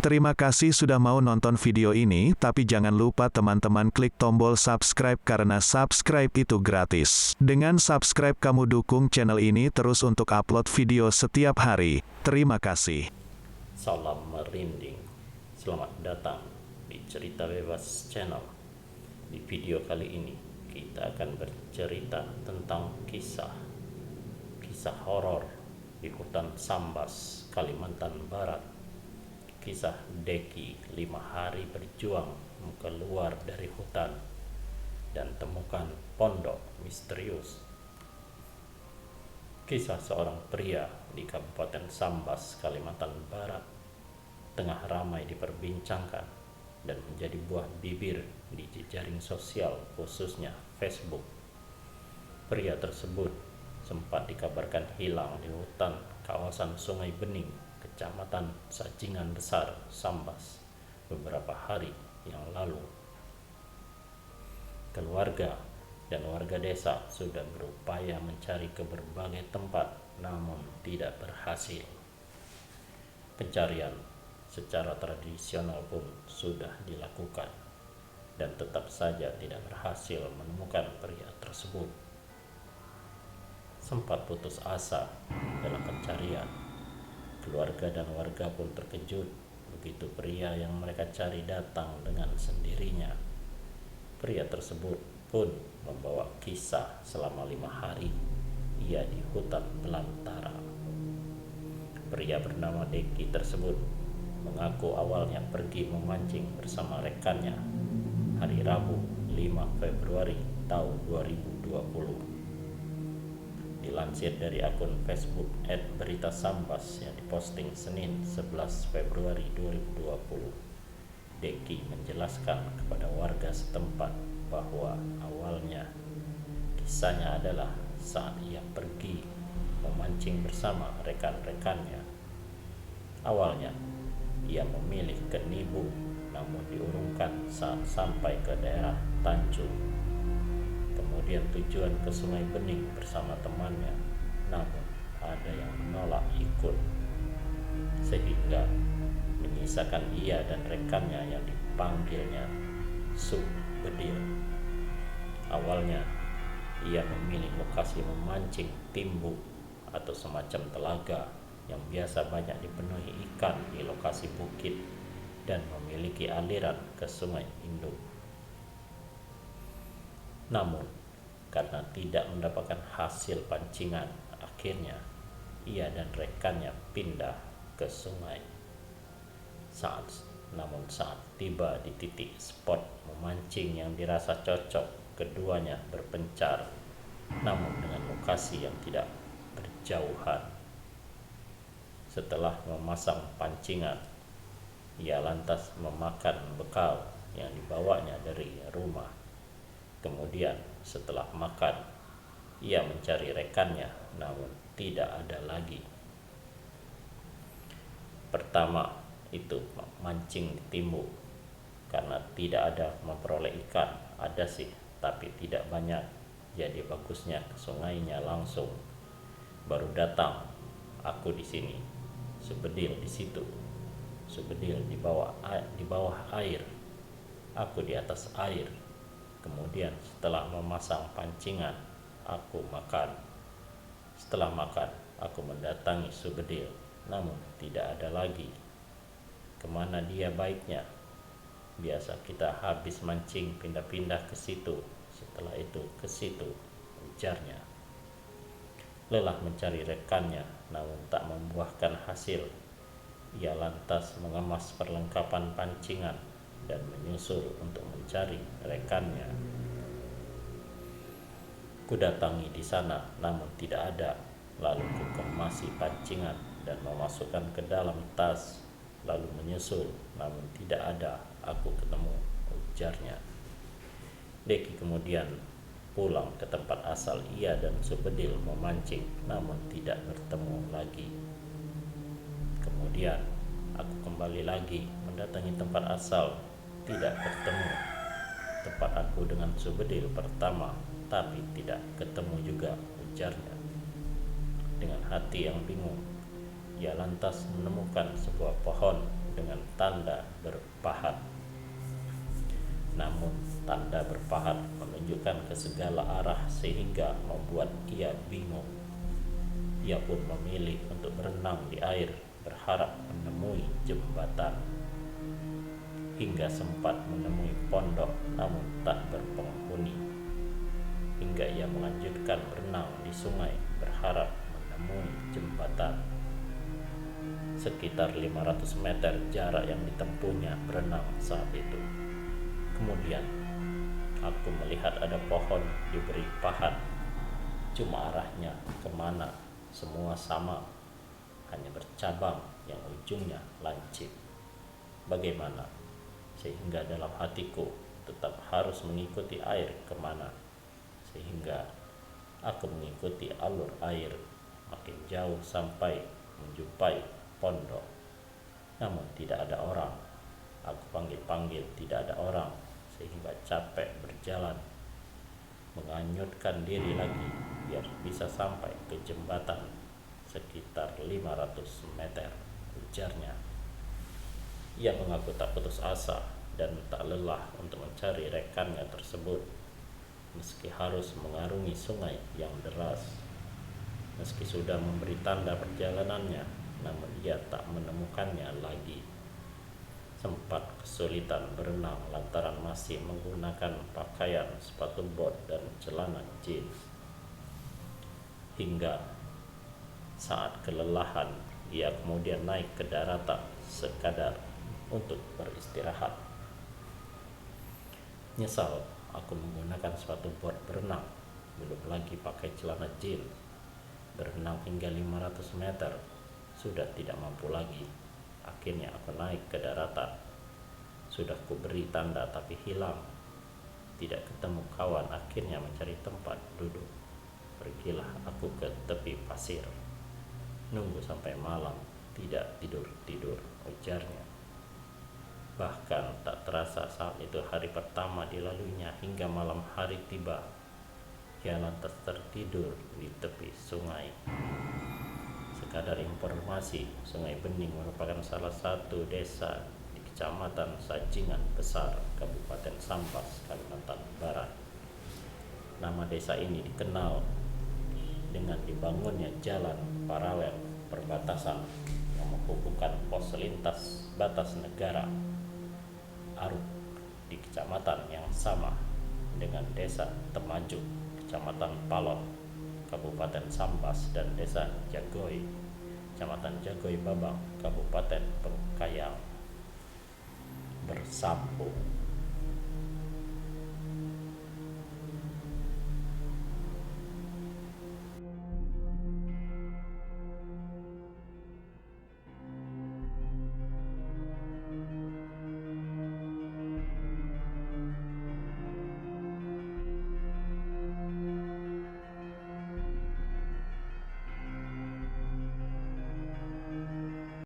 Terima kasih sudah mau nonton video ini, tapi jangan lupa teman-teman klik tombol subscribe karena subscribe itu gratis. Dengan subscribe kamu dukung channel ini terus untuk upload video setiap hari. Terima kasih. Salam merinding. Selamat datang di Cerita Bebas Channel. Di video kali ini kita akan bercerita tentang kisah horor di hutan Sambas, Kalimantan Barat. Kisah Deki 5 hari berjuang keluar dari hutan dan temukan pondok misterius. Kisah seorang pria di Kabupaten Sambas, Kalimantan Barat tengah ramai diperbincangkan dan menjadi buah bibir di jejaring sosial, khususnya Facebook. Pria tersebut sempat dikabarkan hilang di hutan kawasan Sungai Bening, Kecamatan Sajingan Besar, Sambas, beberapa hari yang lalu. Keluarga dan warga desa sudah berupaya mencari ke berbagai tempat, namun tidak berhasil. Pencarian secara tradisional pun sudah dilakukan dan tetap saja tidak berhasil menemukan pria tersebut. Sempat putus asa dalam pencarian. Keluarga dan warga pun terkejut begitu pria yang mereka cari datang dengan sendirinya. Pria tersebut pun membawa kisah selama 5 hari ia di hutan belantara. Pria bernama Deki tersebut mengaku awalnya pergi memancing bersama rekannya hari Rabu 5 Februari tahun 2020. Dilansir dari akun Facebook @berita_sambas yang diposting Senin 11 Februari 2020, Deki menjelaskan kepada warga setempat bahwa awalnya kisahnya adalah saat ia pergi memancing bersama rekan-rekannya. Awalnya ia memilih ke Nibung, namun diurungkan saat sampai ke daerah Tanjung. Kemudian tujuan ke Sungai Bening bersama temannya, namun ada yang menolak ikut, sehingga menyisakan ia dan rekannya yang dipanggilnya Sub Bedil. Awalnya ia memilih lokasi memancing Timbu atau semacam telaga yang biasa banyak dipenuhi ikan di lokasi bukit dan memiliki aliran ke Sungai Induk. Namun karena tidak mendapatkan hasil pancingan, akhirnya ia dan rekannya pindah ke sungai. Namun saat tiba di titik spot memancing yang dirasa cocok, keduanya berpencar, namun dengan lokasi yang tidak berjauhan. Setelah memasang pancingan, ia lantas memakan bekal yang dibawanya dari rumah. Kemudian setelah makan, ia mencari rekannya, namun tidak ada lagi. Pertama itu mancing di Timbu, karena tidak ada memperoleh ikan, ada sih tapi tidak banyak. Jadi bagusnya ke sungainya langsung. Baru datang aku di sini, Subedil di situ, Subedil di bawah air, aku di atas air. Kemudian setelah memasang pancingan, aku makan. Setelah makan, aku mendatangi Subedil, namun tidak ada lagi. Kemana dia baiknya? Biasa kita habis mancing pindah-pindah ke situ, setelah itu ke situ, ujarnya. Lelah mencari rekannya, namun tak membuahkan hasil. Ia lantas mengemas perlengkapan pancingan dan menyusul untuk mencari rekannya. Kudatangi di sana, namun tidak ada. Lalu kukemasi pancingan dan memasukkan ke dalam tas, lalu menyusul, namun tidak ada. Aku ketemu, ujarnya. Deki kemudian pulang ke tempat asal ia dan Subedil memancing, namun tidak bertemu lagi. Kemudian aku kembali lagi mendatangi tempat asal, tidak bertemu. Tempat aku dengan Subedil pertama, tapi tidak ketemu juga, ujarnya. Dengan hati yang bingung, ia lantas menemukan sebuah pohon dengan tanda berpahat. Namun tanda berpahat menunjukkan ke segala arah sehingga membuat ia bingung. Ia pun memilih untuk berenang di air, berharap menemui jembatan. Hingga sempat menemui pondok namun tak berpenghuni. Hingga ia melanjutkan berenang di sungai, berharap menemui jembatan. Sekitar 500 meter jarak yang ditempuhnya berenang saat itu. Kemudian aku melihat ada pohon diberi pahat. Cuma arahnya kemana semua sama, hanya bercabang yang ujungnya lancip. Bagaimana? Sehingga dalam hatiku tetap harus mengikuti air kemana. Sehingga aku mengikuti alur air makin jauh sampai menjumpai pondok. Namun tidak ada orang. Aku panggil-panggil tidak ada orang, sehingga capek berjalan, menganyutkan diri lagi biar bisa sampai ke jembatan sekitar 500 meter, ujarnya. Ia mengaku tak putus asa dan tak lelah untuk mencari rekannya tersebut, meski harus mengarungi sungai yang deras. Meski sudah memberi tanda perjalanannya, namun ia tak menemukannya lagi. Sempat kesulitan berenang lantaran masih menggunakan pakaian sepatu bot dan celana jeans. Hingga saat kelelahan, ia kemudian naik ke daratan sekadar untuk beristirahat. Nyesal aku menggunakan sepatu bot berenang, belum lagi pakai celana jeans. Berenang hingga 500 meter, sudah tidak mampu lagi. Akhirnya aku naik ke daratan. Sudah kuberi tanda tapi hilang. Tidak ketemu kawan, akhirnya mencari tempat duduk. Pergilah aku ke tepi pasir. Nunggu sampai malam, tidak tidur-tidur, ujarnya. Bahkan tak terasa saat itu hari pertama dilaluinya hingga malam hari tiba. Ia lantas tertidur di tepi sungai. Sekadar informasi, Sungai Bening merupakan salah satu desa di Kecamatan Sajingan Besar, Kabupaten Sambas, Kalimantan Barat. Nama desa ini dikenal dengan dibangunnya jalan paralel perbatasan yang menghubungkan pos lintas batas negara Aruk di kecamatan yang sama dengan desa Temajuk, Kecamatan Palon, Kabupaten Sambas, dan desa Jagoy, Kecamatan Jagoy Babang, Kabupaten Bengkayang bersambung.